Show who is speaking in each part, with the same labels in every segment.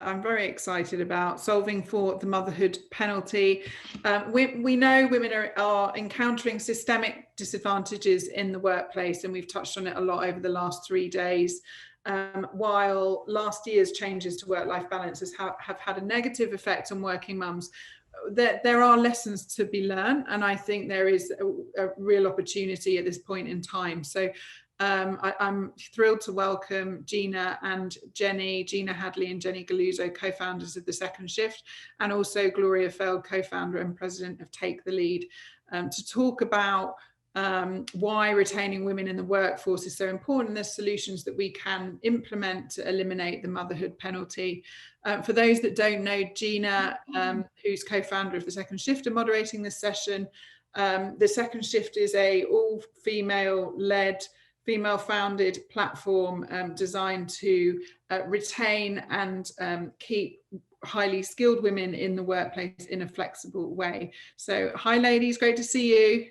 Speaker 1: I'm very excited about solving for the motherhood penalty. We know women are encountering systemic disadvantages in the workplace, and we've touched on it a lot over the last 3 days. While last year's changes to work-life balances have had a negative effect on working mums, there are lessons to be learned, and I think there is a real opportunity at this point in time. So I'm thrilled to welcome Gina Hadley and Jenny Galluzzo, co-founders of The Second Shift, and also Gloria Feldt, co-founder and president of Take the Lead, to talk about why retaining women in the workforce is so important. There's solutions that we can implement to eliminate the motherhood penalty. For those that don't know, Gina, who's co-founder of The Second Shift, are moderating this session. The Second Shift is a all-female-led, female-founded platform designed to retain and keep highly skilled women in the workplace in a flexible way. So, hi, ladies, great to see you.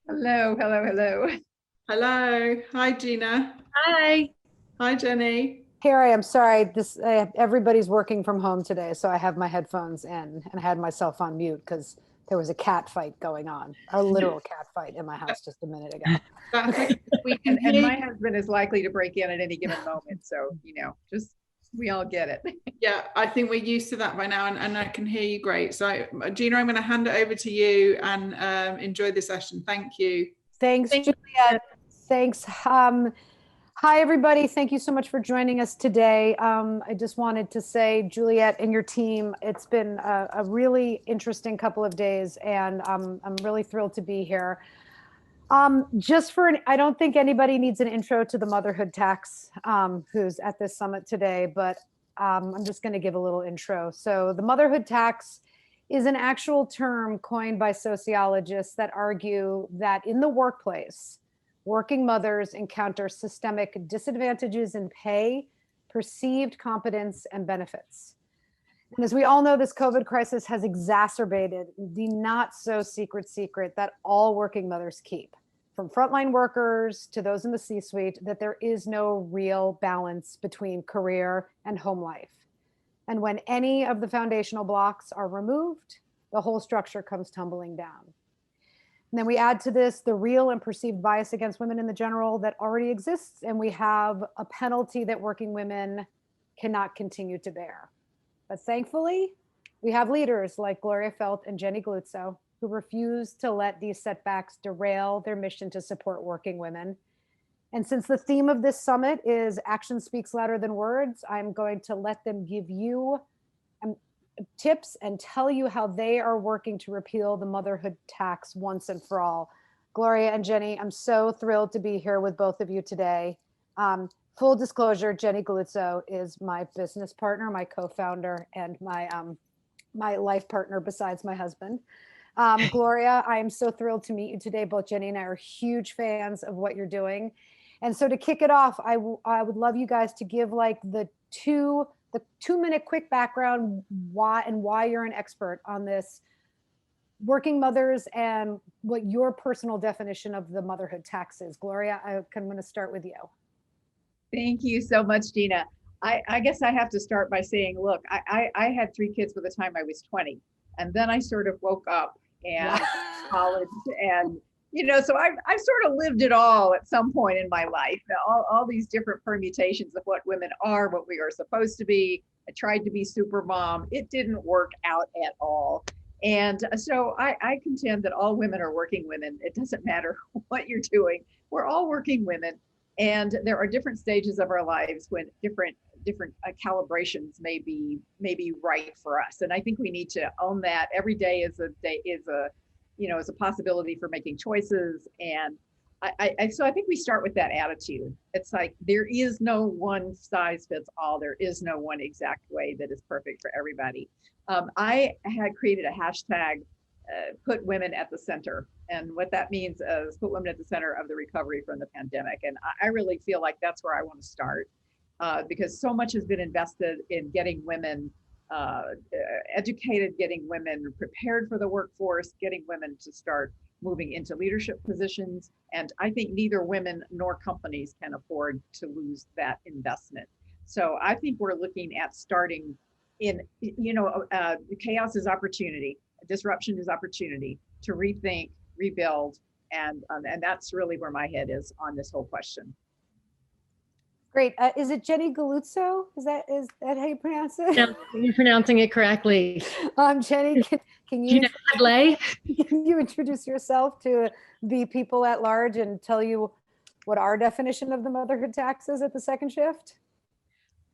Speaker 2: Hello, hello, hello.
Speaker 1: Hello. Hi, Gina.
Speaker 3: Hi.
Speaker 1: Hi, Jenny.
Speaker 3: Here I am. Sorry, everybody's working from home today, so I have my headphones in and I had myself on mute because there was a cat fight going on, a literal cat fight in my house just a minute ago.
Speaker 2: And my husband is likely to break in at any given moment, so just we all get it.
Speaker 1: Yeah, I think we're used to that by now, and I can hear you great. So, Gina, I'm going to hand it over to you and enjoy the session. Thank you.
Speaker 3: Thanks, Juliet. Thanks. Hi, everybody. Thank you so much for joining us today. I just wanted to say, Juliet and your team, it's been a really interesting couple of days, and I'm really thrilled to be here. I don't think anybody needs an intro to the Motherhood Tax who's at this summit today, but I'm just going to give a little intro. So the Motherhood Tax is an actual term coined by sociologists that argue that in the workplace, working mothers encounter systemic disadvantages in pay, perceived competence, and benefits. And as we all know, this COVID crisis has exacerbated the not so secret that all working mothers keep, from frontline workers to those in the C-suite, that there is no real balance between career and home life. And when any of the foundational blocks are removed, the whole structure comes tumbling down. And then we add to this the real and perceived bias against women in the general that already exists, and we have a penalty that working women cannot continue to bear. But thankfully, we have leaders like Gloria Feldt and Jenny Galluzzo who refuse to let these setbacks derail their mission to support working women. And since the theme of this summit is action speaks louder than words, I'm going to let them give you tips and tell you how they are working to repeal the motherhood tax once and for all. Gloria and Jenny, I'm so thrilled to be here with both of you today. Full disclosure, Jenny Galluzzo is my business partner, my co-founder, and my life partner besides my husband. Gloria, I am so thrilled to meet you today. Both Jenny and I are huge fans of what you're doing. And so to kick it off, I would love you guys to give like the 2-minute quick background why you're an expert on this, working mothers, and what your personal definition of the motherhood tax is. Gloria, I'm going to start with you.
Speaker 2: Thank you so much, Gina. I guess I have to start by saying, look, I had 3 kids by the time I was 20, and then I sort of woke up and college, and so I've sort of lived it all at some point in my life, all these different permutations of what women are, what we are supposed to be. I tried to be super mom. It didn't work out at all. And so I contend that all women are working women. It doesn't matter what you're doing. We're all working women. And there are different stages of our lives when different calibrations may be right for us. And I think we need to own that. Every day is a possibility for making choices. And so I think we start with that attitude. It's like, there is no one size fits all. There is no one exact way that is perfect for everybody. I had created a hashtag, put women at the center. And what that means is put women at the center of the recovery from the pandemic. And I really feel like that's where I want to start, because so much has been invested in getting women educated, getting women prepared for the workforce, getting women to start moving into leadership positions. And I think neither women nor companies can afford to lose that investment. So I think we're looking at starting in, chaos is opportunity, disruption is opportunity to rethink, rebuild, and that's really where my head is on this whole question.
Speaker 3: Great. Is it Jenny Galluzzo? Is that how you pronounce it?
Speaker 4: Yeah, you're pronouncing it correctly.
Speaker 3: Jenny, can you
Speaker 4: Gina Hadley.
Speaker 3: can you introduce yourself to the people at large and tell you what our definition of the motherhood tax is at the second shift?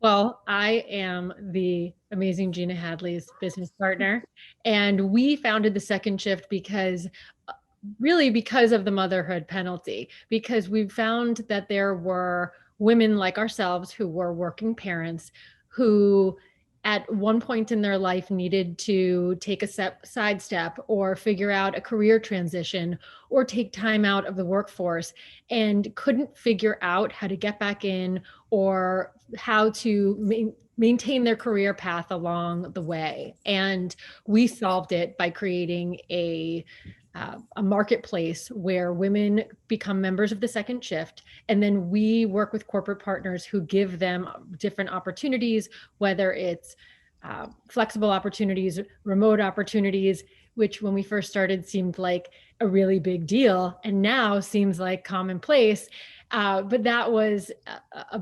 Speaker 4: Well, I am the amazing Gina Hadley's business partner, and we founded the second shift because of the motherhood penalty, because we found that there were women like ourselves who were working parents who at one point in their life needed to take a sidestep or figure out a career transition or take time out of the workforce and couldn't figure out how to get back in or how to maintain their career path along the way. And we solved it by creating a marketplace where women become members of the second shift. And then we work with corporate partners who give them different opportunities, whether it's flexible opportunities, remote opportunities, which when we first started seemed like a really big deal and now seems like commonplace. But that was a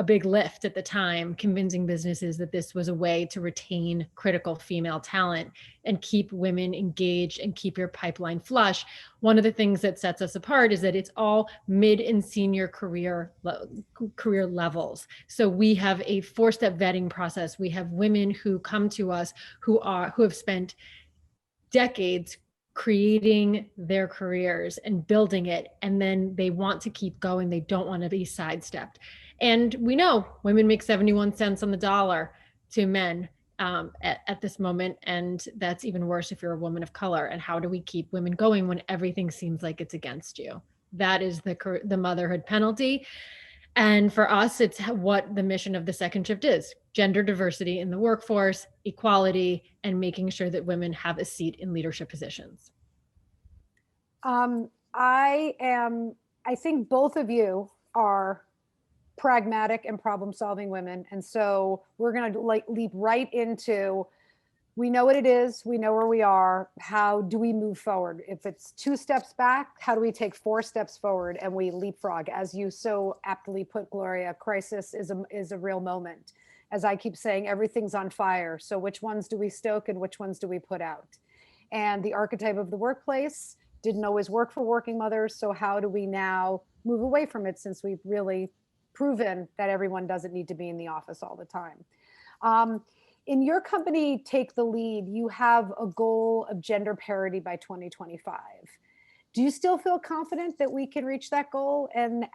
Speaker 4: big lift at the time, convincing businesses that this was a way to retain critical female talent and keep women engaged and keep your pipeline flush. One of the things that sets us apart is that it's all mid and senior career levels. So we have a 4-step vetting process. We have women who come to us who have spent decades creating their careers and building it, and then they want to keep going. They don't want to be sidestepped. And we know women make 71 cents on the dollar to men at this moment. And that's even worse if you're a woman of color. And how do we keep women going when everything seems like it's against you? That is the motherhood penalty. And for us, it's what the mission of the second shift is: gender diversity in the workforce, equality, and making sure that women have a seat in leadership positions.
Speaker 3: I think both of you are pragmatic and problem-solving women. And so we're going to leap right into, we know what it is, we know where we are, how do we move forward? If it's 2 steps back, how do we take 4 steps forward and we leapfrog? As you so aptly put, Gloria, crisis is a real moment. As I keep saying, everything's on fire. So which ones do we stoke and which ones do we put out? And the archetype of the workplace didn't always work for working mothers. So how do we now move away from it, since we've really proven that everyone doesn't need to be in the office all the time? In your company, Take the Lead, you have a goal of gender parity by 2025. Do you still feel confident that we can reach that goal? And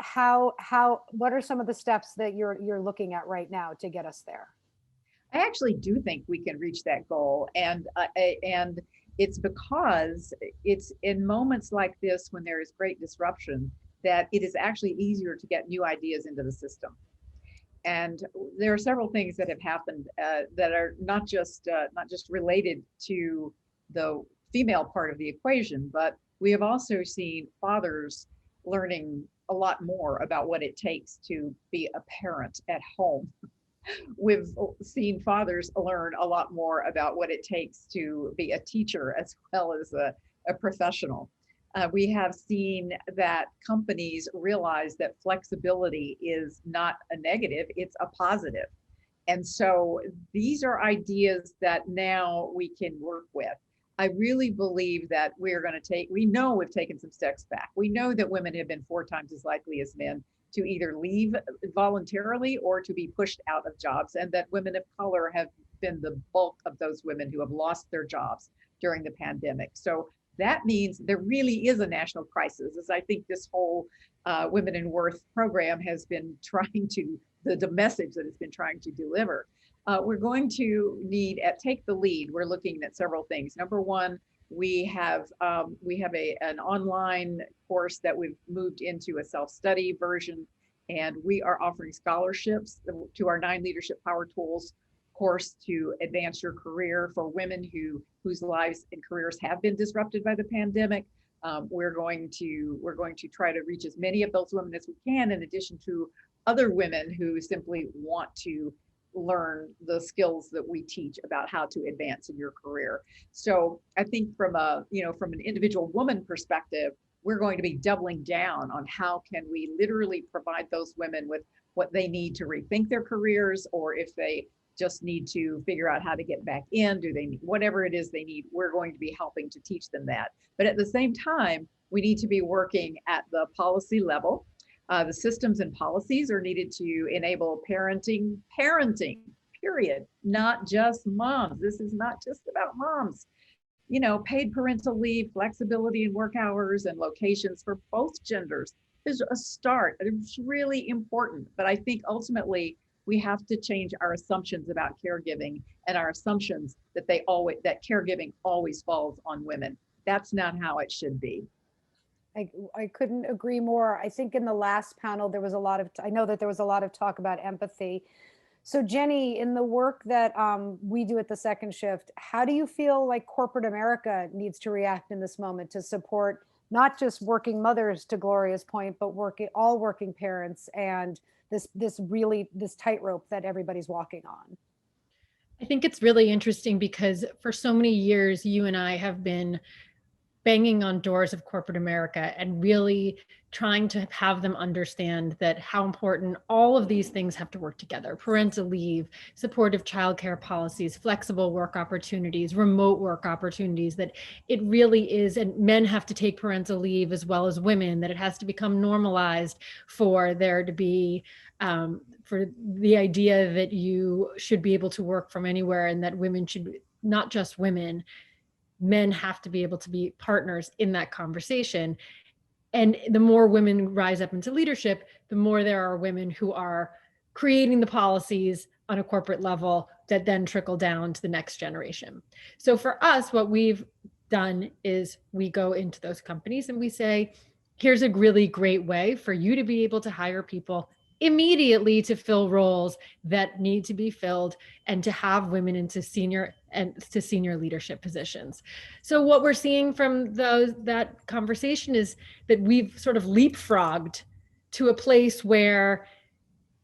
Speaker 3: what are some of the steps that you're looking at right now to get us there?
Speaker 2: I actually do think we can reach that goal. And it's because it's in moments like this when there is great disruption that it is actually easier to get new ideas into the system. And there are several things that have happened that are not just related to the female part of the equation, but we have also seen fathers learning a lot more about what it takes to be a parent at home. We've seen fathers learn a lot more about what it takes to be a teacher as well as a professional. We have seen that companies realize that flexibility is not a negative, it's a positive. And so these are ideas that now we can work with. I really believe that we know we've taken some steps back. We know that women have been 4 times as likely as men to either leave voluntarily or to be pushed out of jobs, and that women of color have been the bulk of those women who have lost their jobs during the pandemic. So that means there really is a national crisis, as I think this whole Women in Worth program has been trying to, the message that it's been trying to deliver. We're going to need, at Take the Lead, we're looking at several things. Number one, we have an online course that we've moved into a self-study version, and we are offering scholarships to our 9 Leadership Power Tools course to advance your career for women whose lives and careers have been disrupted by the pandemic. We're going to try to reach as many of those women as we can, in addition to other women who simply want to learn the skills that we teach about how to advance in your career. So I think from from an individual woman perspective, we're going to be doubling down on how can we literally provide those women with what they need to rethink their careers, or if they just need to figure out how to get back in, do they need whatever it is they need, we're going to be helping to teach them that. But at the same time, we need to be working at the policy level. The systems and policies are needed to enable parenting, period, not just moms. This is not just about moms. Paid parental leave, flexibility in work hours and locations for both genders is a start. It's really important. But I think ultimately we have to change our assumptions about caregiving and our assumptions that that caregiving always falls on women. That's not how it should be.
Speaker 3: I couldn't agree more. I think in the last panel, I know that there was a lot of talk about empathy. So Jenny, in the work that we do at the Second Shift, how do you feel like corporate America needs to react in this moment to support not just working mothers, to Gloria's point, but all working parents, and this tightrope that everybody's walking on?
Speaker 4: I think it's really interesting because for so many years, you and I have been banging on doors of corporate America and really trying to have them understand that how important all of these things have to work together: parental leave, supportive childcare policies, flexible work opportunities, remote work opportunities, that it really is, and men have to take parental leave as well as women, that it has to become normalized for there to be for the idea that you should be able to work from anywhere, and that women should, not just women, men have to be able to be partners in that conversation. And the more women rise up into leadership, the more there are women who are creating the policies on a corporate level that then trickle down to the next generation. So for us, what we've done is we go into those companies and we say, here's a really great way for you to be able to hire people immediately to fill roles that need to be filled, and to have women into senior leadership positions. So what we're seeing from that conversation is that we've sort of leapfrogged to a place where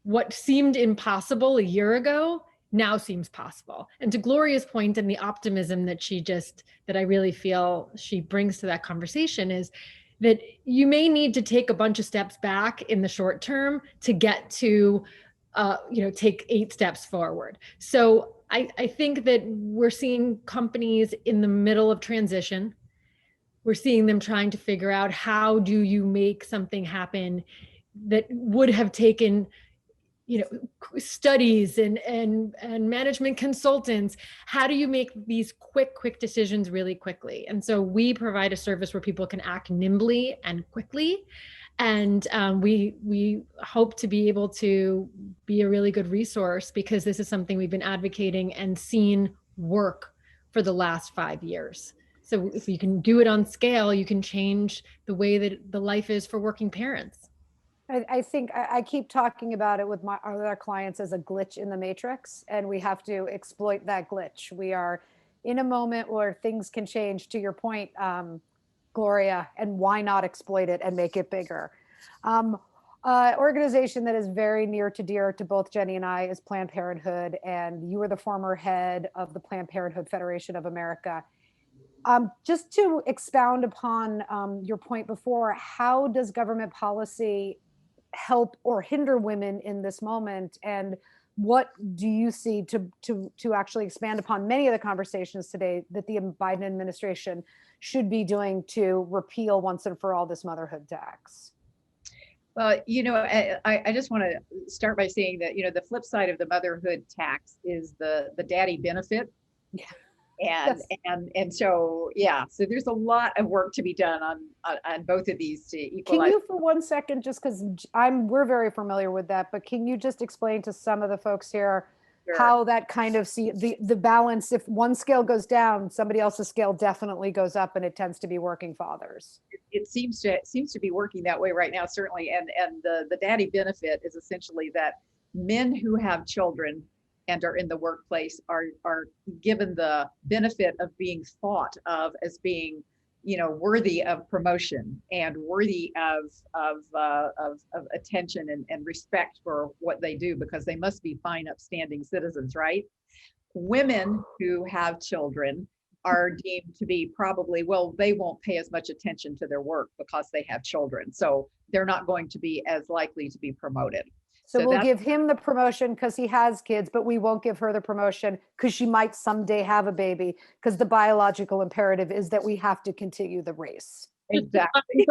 Speaker 4: what seemed impossible a year ago now seems possible. And to Gloria's point, and the optimism that I really feel she brings to that conversation, is that you may need to take a bunch of steps back in the short term to get to, take 8 steps forward. So I think that we're seeing companies in the middle of transition. We're seeing them trying to figure out, how do you make something happen that would have taken studies and management consultants? How do you make these quick decisions really quickly? And so we provide a service where people can act nimbly and quickly. And we hope to be able to be a really good resource, because this is something we've been advocating and seen work for the last 5 years. So if you can do it on scale, you can change the way that the life is for working parents.
Speaker 3: I think I keep talking about it with our clients as a glitch in the matrix, and we have to exploit that glitch. We are in a moment where things can change, to your point, Gloria, and why not exploit it and make it bigger? Organization that is very near to dear to both Jenny and I is Planned Parenthood, and you are the former head of the Planned Parenthood Federation of America. Just to expound upon your point before, how does government policy help or hinder women in this moment? And what do you see to actually expand upon many of the conversations today that the Biden administration should be doing to repeal once and for all this motherhood tax?
Speaker 2: Well, I just want to start by saying that, the flip side of the motherhood tax is the daddy benefit.
Speaker 3: Yeah.
Speaker 2: And so there's a lot of work to be done on both of these to equalize.
Speaker 3: Can you, for 1 second, just because we're very familiar with that, but can you just explain to some of the folks here how that kind of the balance, if one scale goes down, somebody else's scale definitely goes up, and it tends to be working fathers?
Speaker 2: It seems to be working that way right now, certainly. And the daddy benefit is essentially that men who have children and are in the workplace are given the benefit of being thought of as being, worthy of promotion and worthy of attention and respect for what they do, because they must be fine, upstanding citizens, right? Women who have children are deemed to be probably, well, they won't pay as much attention to their work because they have children. So they're not going to be as likely to be promoted.
Speaker 3: So we'll give him the promotion because he has kids, but we won't give her the promotion because she might someday have a baby, because the biological imperative is that we have to continue the race.
Speaker 2: Exactly.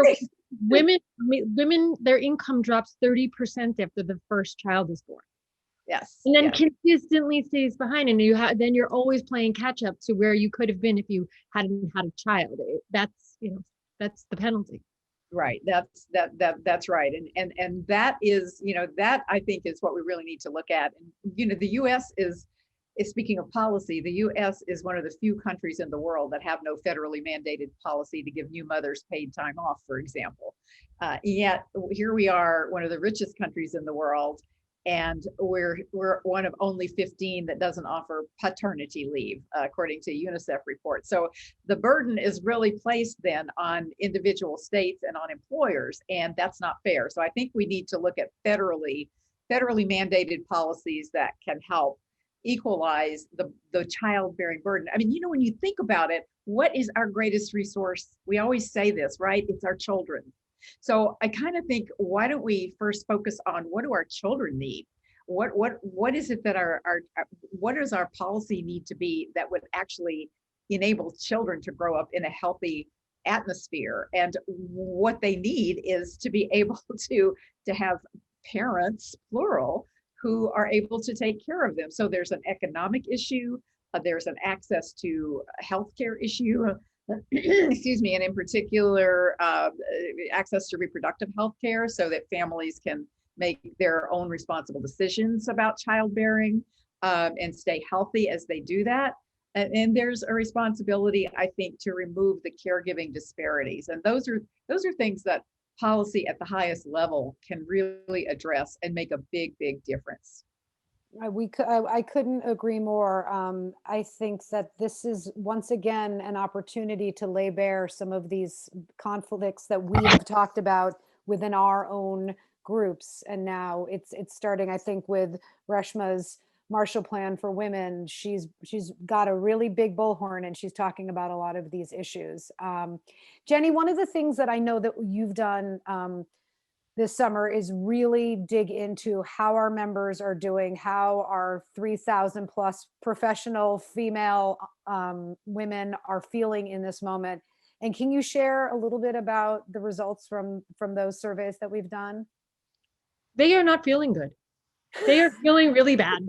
Speaker 4: Women, their income drops 30% after the first child is born.
Speaker 2: Yes.
Speaker 4: And then
Speaker 2: yes.
Speaker 4: consistently stays behind, and then you're always playing catch up to where you could have been if you hadn't had a child. That's the penalty.
Speaker 2: Right. That's right. And that is, that I think is what we really need to look at. And, the US is speaking of policy, the US is one of the few countries in the world that have no federally mandated policy to give new mothers paid time off, for example. Yet here we are, one of the richest countries in the world, and we're one of only 15 that doesn't offer paternity leave, according to UNICEF reports. So the burden is really placed then on individual states and on employers, and that's not fair. So I think we need to look at federally mandated policies that can help equalize the childbearing burden. I mean, when you think about it, what is our greatest resource? We always say this, right? It's our children. So I kind of think, why don't we first focus on what do our children need? What is it that what does our policy need to be that would actually enable children to grow up in a healthy atmosphere? And what they need is to be able to have parents, plural, who are able to take care of them. So there's an economic issue, there's an access to healthcare issue, excuse me, and in particular, access to reproductive health care so that families can make their own responsible decisions about childbearing and stay healthy as they do that. And there's a responsibility, I think, to remove the caregiving disparities. And those are things that policy at the highest level can really address and make a big, big difference.
Speaker 3: I couldn't agree more. I think that this is once again an opportunity to lay bare some of these conflicts that we have talked about within our own groups. And now it's starting, I think, with Reshma's Marshall Plan for Women. She's got a really big bullhorn, and she's talking about a lot of these issues. Jenny, one of the things that I know that you've done this summer is really dig into how our members are doing, how our 3,000 plus professional female women are feeling in this moment. And can you share a little bit about the results from those surveys that we've done?
Speaker 4: They are not feeling good. They are feeling really bad.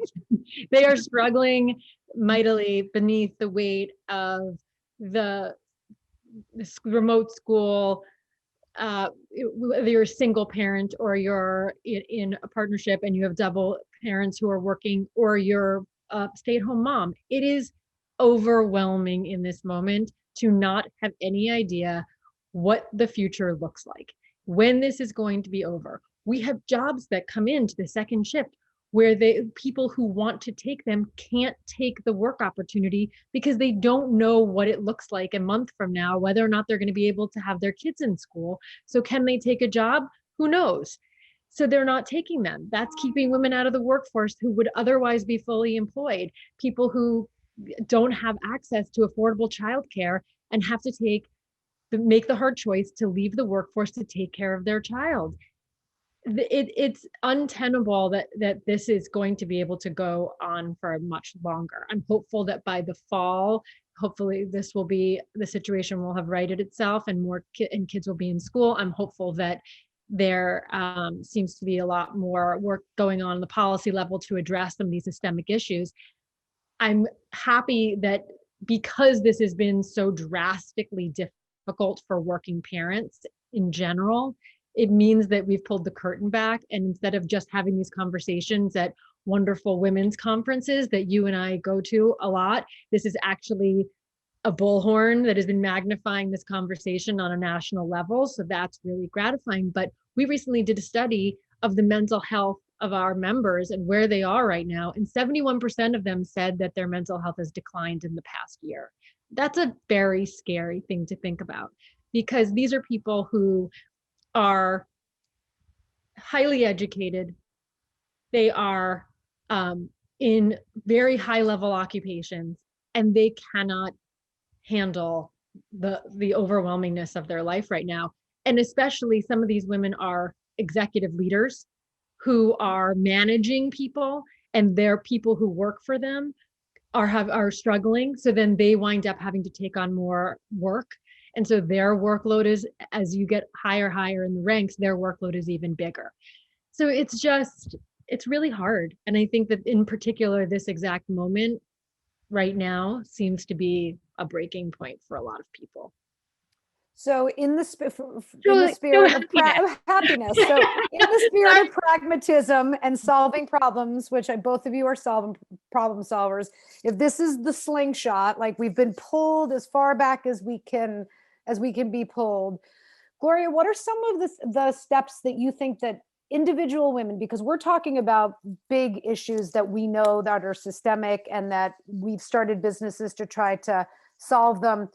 Speaker 4: They are struggling mightily beneath the weight of the remote school, whether you're a single parent or you're in a partnership and you have double parents who are working, or you're a stay-at-home mom. It is overwhelming in this moment to not have any idea what the future looks like, when this is going to be over. We have jobs that come into the second shift where people who want to take them can't take the work opportunity because they don't know what it looks like a month from now, whether or not they're going to be able to have their kids in school. So can they take a job? Who knows? So they're not taking them. That's keeping women out of the workforce who would otherwise be fully employed. People who don't have access to affordable childcare and have to make the hard choice to leave the workforce to take care of their child. It's untenable that this is going to be able to go on for much longer. I'm hopeful that by the fall, hopefully the situation will have righted itself and kids will be in school. I'm hopeful that there seems to be a lot more work going on the policy level to address some of these systemic issues. I'm happy that because this has been so drastically difficult for working parents in general, it means that we've pulled the curtain back, and instead of just having these conversations at wonderful women's conferences that you and I go to a lot, this is actually a bullhorn that has been magnifying this conversation on a national level. So that's really gratifying. But we recently did a study of the mental health of our members and where they are right now. And 71% of them said that their mental health has declined in the past year. that's a very scary thing to think about, because these are people who are highly educated. They are in very high level occupations, and they cannot handle the overwhelmingness of their life right now. And especially some of these women are executive leaders who are managing people, and their people who work for them are struggling. So then they wind up having to take on more work. And so their workload is, as you get higher in the ranks, their workload is even bigger. So it's really hard. And I think that in particular, this exact moment right now seems to be a breaking point for a lot of people.
Speaker 3: So in the spirit of happiness, so in the spirit of pragmatism and solving problems, which both of you are problem solvers, if this is the slingshot, like we've been pulled as far back as we can be pulled, Gloria, what are some of the steps that you think that individual women, because we're talking about big issues that we know that are systemic and that we've started businesses to try to solve them.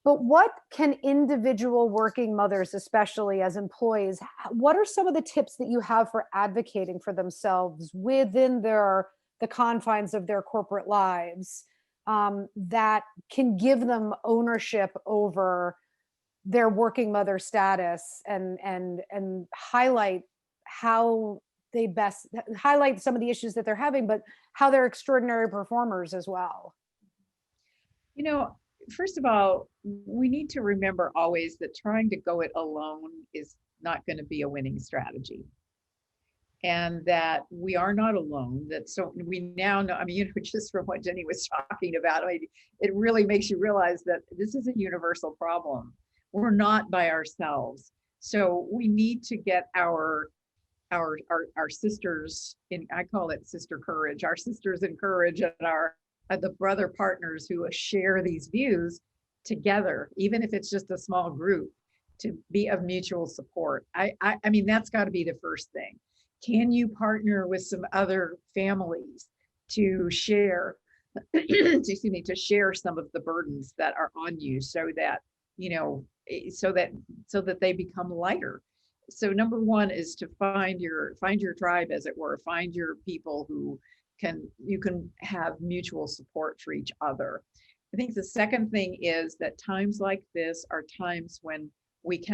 Speaker 3: But what can individual working mothers, especially as employees, what are some of the tips that you have for advocating for themselves within the confines of their corporate lives, that can give them ownership over their working mother status and highlight how they best highlight some of the issues that they're having, but how they're extraordinary performers as well?
Speaker 2: First of all, we need to remember always that trying to go it alone is not going to be a winning strategy. And that we are not alone. So we now know, just from what Jenny was talking about, it really makes you realize that this is a universal problem. We're not by ourselves. So we need to get our sisters in, I call it sister courage, our sisters in courage, and the brother partners who share these views together, even if it's just a small group, to be of mutual support. I mean, that's got to be the first thing. Can you partner with some other families to share, to share some of the burdens that are on you, so that, so that they become lighter? So number one is to find your tribe, as it were, find your people who you can have mutual support for each other. I think the second thing is that times like this are times when we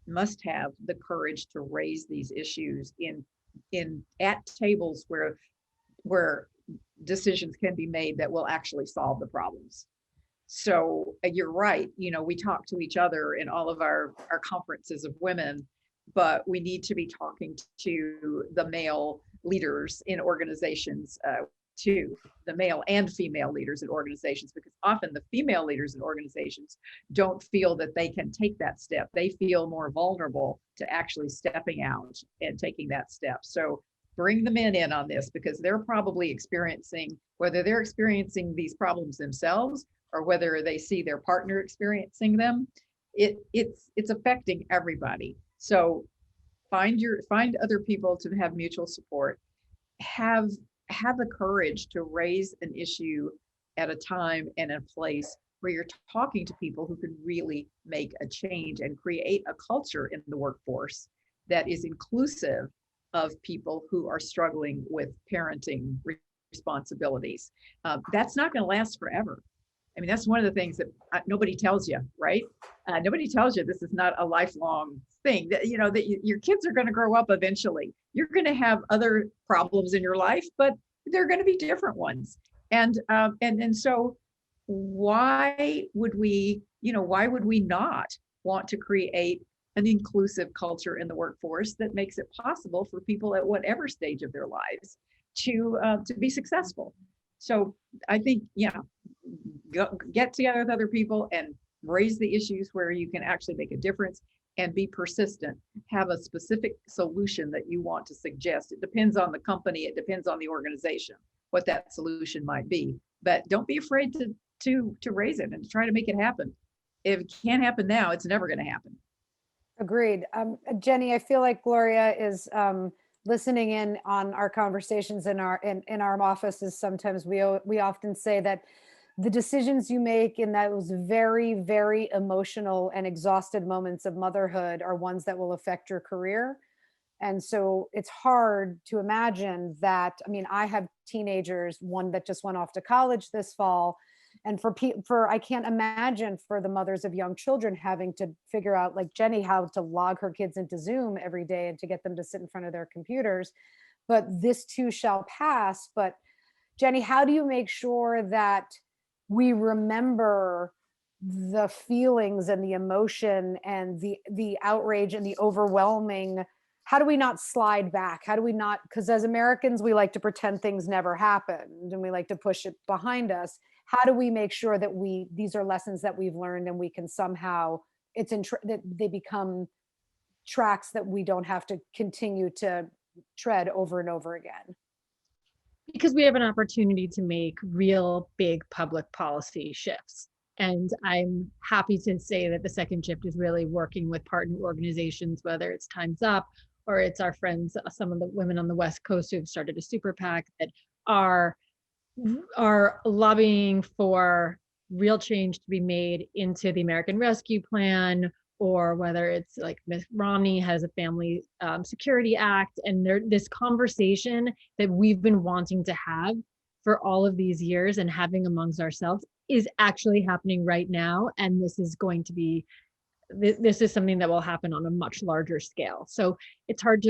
Speaker 2: must have the courage to raise these issues at tables where decisions can be made that will actually solve the problems. So you're right, we talk to each other in all of our conferences of women, but we need to be talking to the male leaders in organizations, too, the male and female leaders in organizations, because often the female leaders in organizations don't feel that they can take that step. They feel more vulnerable to actually stepping out and taking that step. So bring the men in on this, because they're probably whether they're experiencing these problems themselves or whether they see their partner experiencing them, it's affecting everybody. So find other people to have mutual support. Have the courage to raise an issue at a time and a place where you're talking to people who can really make a change and create a culture in the workforce that is inclusive of people who are struggling with parenting responsibilities. That's not going to last forever. I mean, that's one of the things that nobody tells you, right? Nobody tells you this is not a lifelong thing. That your kids are going to grow up eventually. You're going to have other problems in your life, but they're going to be different ones. And so why would we not want to create an inclusive culture in the workforce that makes it possible for people at whatever stage of their lives to be successful? So I think, get together with other people and raise the issues where you can actually make a difference, and be persistent. Have a specific solution that you want to suggest. It depends on the company. It depends on the organization, what that solution might be. But don't be afraid to raise it and to try to make it happen. If it can't happen now, it's never going to happen.
Speaker 3: Agreed. Jenny, I feel like Gloria is listening in on our conversations in our offices. Sometimes we often say that the decisions you make in those very, very emotional and exhausted moments of motherhood are ones that will affect your career. And so it's hard to imagine that. I mean, I have teenagers, one that just went off to college this fall. And I can't imagine for the mothers of young children having to figure out, like Jenny, how to log her kids into Zoom every day and to get them to sit in front of their computers. But this too shall pass. But Jenny, how do you make sure that we remember the feelings and the emotion and the outrage and the overwhelming? How do we not slide back? How do we not, because as Americans, we like to pretend things never happened and we like to push it behind us. How do we make sure that these are lessons that we've learned and we can somehow, that they become tracks that we don't have to continue to tread over and over again?
Speaker 4: Because we have an opportunity to make real big public policy shifts. And I'm happy to say that the second shift is really working with partner organizations, whether it's Time's Up or it's our friends, some of the women on the West Coast who've started a super PAC that are lobbying for real change to be made into the American Rescue Plan, or whether it's like Miss Romney has a Family Security Act. And this conversation that we've been wanting to have for all of these years and having amongst ourselves is actually happening right now. And this is going to be, this is something that will happen on a much larger scale. So it's hard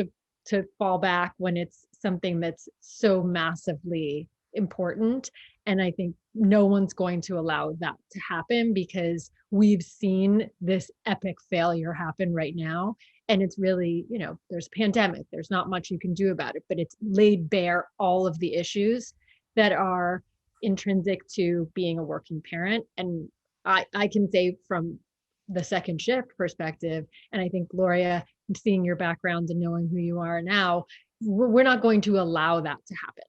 Speaker 4: to fall back when it's something that's so massively important. And I think no one's going to allow that to happen because we've seen this epic failure happen right now. And it's really, there's a pandemic, there's not much you can do about it, but it's laid bare all of the issues that are intrinsic to being a working parent. And I can say from the second shift perspective, and I think Gloria, seeing your background and knowing who you are now, we're not going to allow that to happen.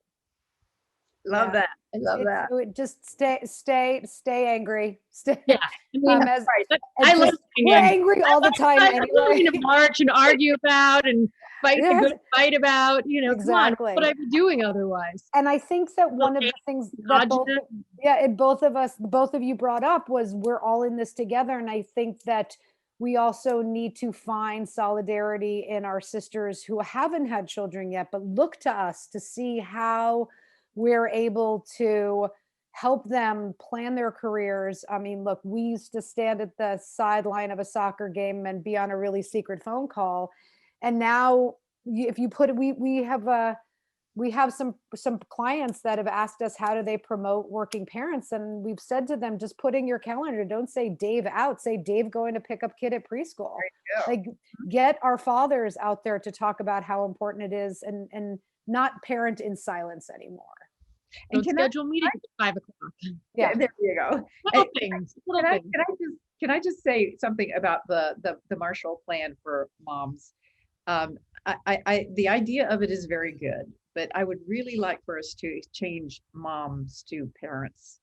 Speaker 2: Love that. I love that.
Speaker 3: Just stay angry.
Speaker 4: Yeah, I mean,
Speaker 3: we're angry all the time anyway.
Speaker 4: To march and argue about and fight
Speaker 3: Yes.
Speaker 4: a good fight about,
Speaker 3: Exactly.
Speaker 4: Come on, what would I be doing otherwise?
Speaker 3: And I think that one of the things that both of you brought up was we're all in this together. And I think that we also need to find solidarity in our sisters who haven't had children yet, but look to us to see how we're able to help them plan their careers. I mean, look, we used to stand at the sideline of a soccer game and be on a really secret phone call. And now if you put, we have some clients that have asked us, how do they promote working parents? And we've said to them, just put in your calendar, don't say Dave out, say Dave going to pick up kid at preschool. Like, get our fathers out there to talk about how important it is and not parent in silence anymore.
Speaker 4: Don't schedule meetings at 5 o'clock.
Speaker 2: Yeah, there you go.
Speaker 4: Little things.
Speaker 2: Can I just say something about the Marshall Plan for moms? The idea of it is very good, but I would really like for us to change moms to parents,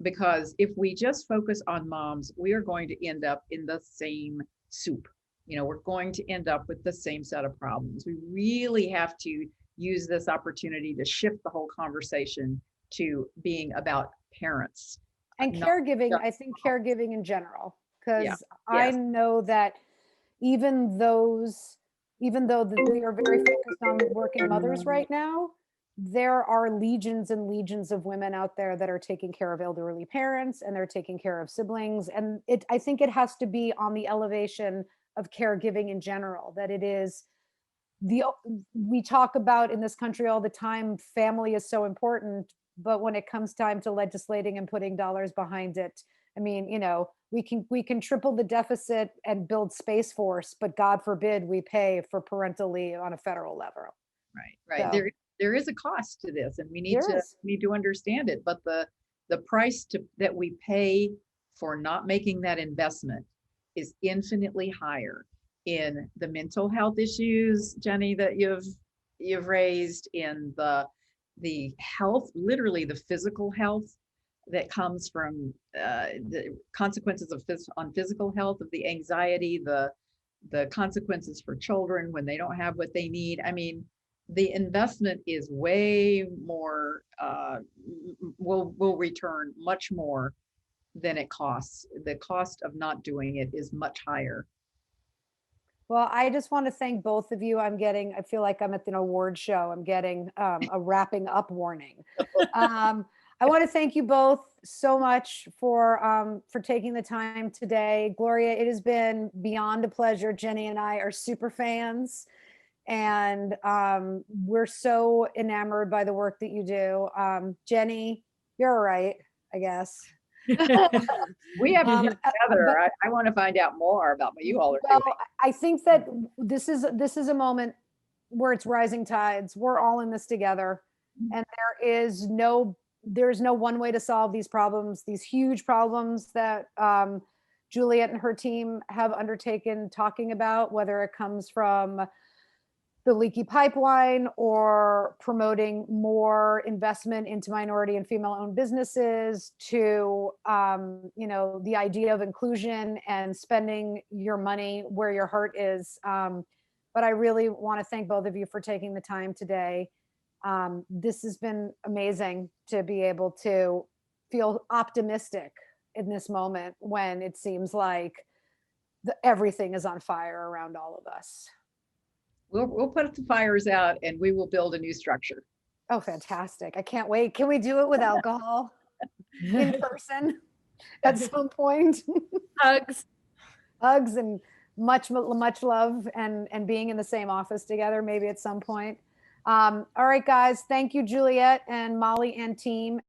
Speaker 2: because if we just focus on moms, we are going to end up in the same soup. We're going to end up with the same set of problems. We really have to use this opportunity to shift the whole conversation to being about parents.
Speaker 3: And caregiving, I think caregiving in general, because I know that even though we are very focused on working mothers right now, there are legions and legions of women out there that are taking care of elderly parents and they're taking care of siblings. And I think it has to be on the elevation of caregiving in general, that it is we talk about in this country all the time, family is so important, but when it comes time to legislating and putting dollars behind it, I mean, we can triple the deficit and build Space Force, but God forbid we pay for parental leave on a federal level.
Speaker 2: Right. So, there is a cost to this, and we need to understand it. But the price that we pay for not making that investment is infinitely higher in the mental health issues, Jenny, that you've raised, in the health, literally the physical health that comes from the consequences on physical health, of the anxiety, the consequences for children when they don't have what they need. I mean, the investment is way more will return much more than it costs. The cost of not doing it is much higher.
Speaker 3: Well, I just want to thank both of you. I feel like I'm at an award show. I'm getting a wrapping up warning. I want to thank you both so much for taking the time today. Gloria, it has been beyond a pleasure. Jenny and I are super fans, and we're so enamored by the work that you do. Jenny, you're all right, I guess.
Speaker 2: We haven't been together. I want to find out more about what you all are doing.
Speaker 3: I think that this is a moment where it's rising tides. We're all in this together, and there's no one way to solve these problems, these huge problems that Juliet and her team have undertaken talking about, whether it comes from the leaky pipeline or promoting more investment into minority and female-owned businesses, to the idea of inclusion and spending your money where your heart is. But I really want to thank both of you for taking the time today. This has been amazing to be able to feel optimistic in this moment when it seems like everything is on fire around all of us.
Speaker 2: We'll put the fires out and we will build a new structure.
Speaker 3: Oh, fantastic. I can't wait. Can we do it with alcohol in person at some point?
Speaker 4: Hugs.
Speaker 3: Hugs and much love and being in the same office together, maybe at some point. All right, guys. Thank you, Juliet and Molly and team.